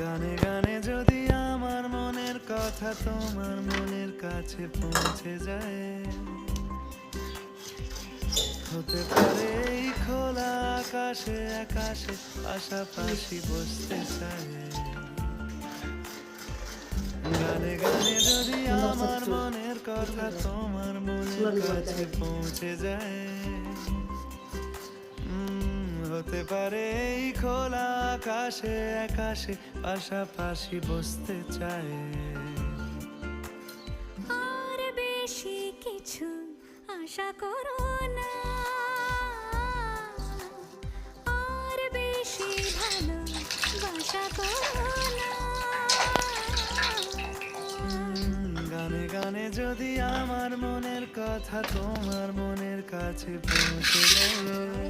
গানে গানে যদি আমার মনের কথা তোমার মনের কাছে পৌঁছে যায়, হতে পারে এই খোলা আকাশে আকাশে পাশাপাশি বসতে চায়। গানে গানে যদি আমার মনের কথা তোমার মনের কাছে পৌঁছে যায়, হতে পারে এই খোলা আকাশে আকাশে পাশাপাশি বসতে চায়। আর বেশি কিছু আশা করো না, আর বেশি ভালোবাসা করো না। গানে গানে যদি আমার মনের কথা তোমার মনের কাছে পৌঁছে যায়।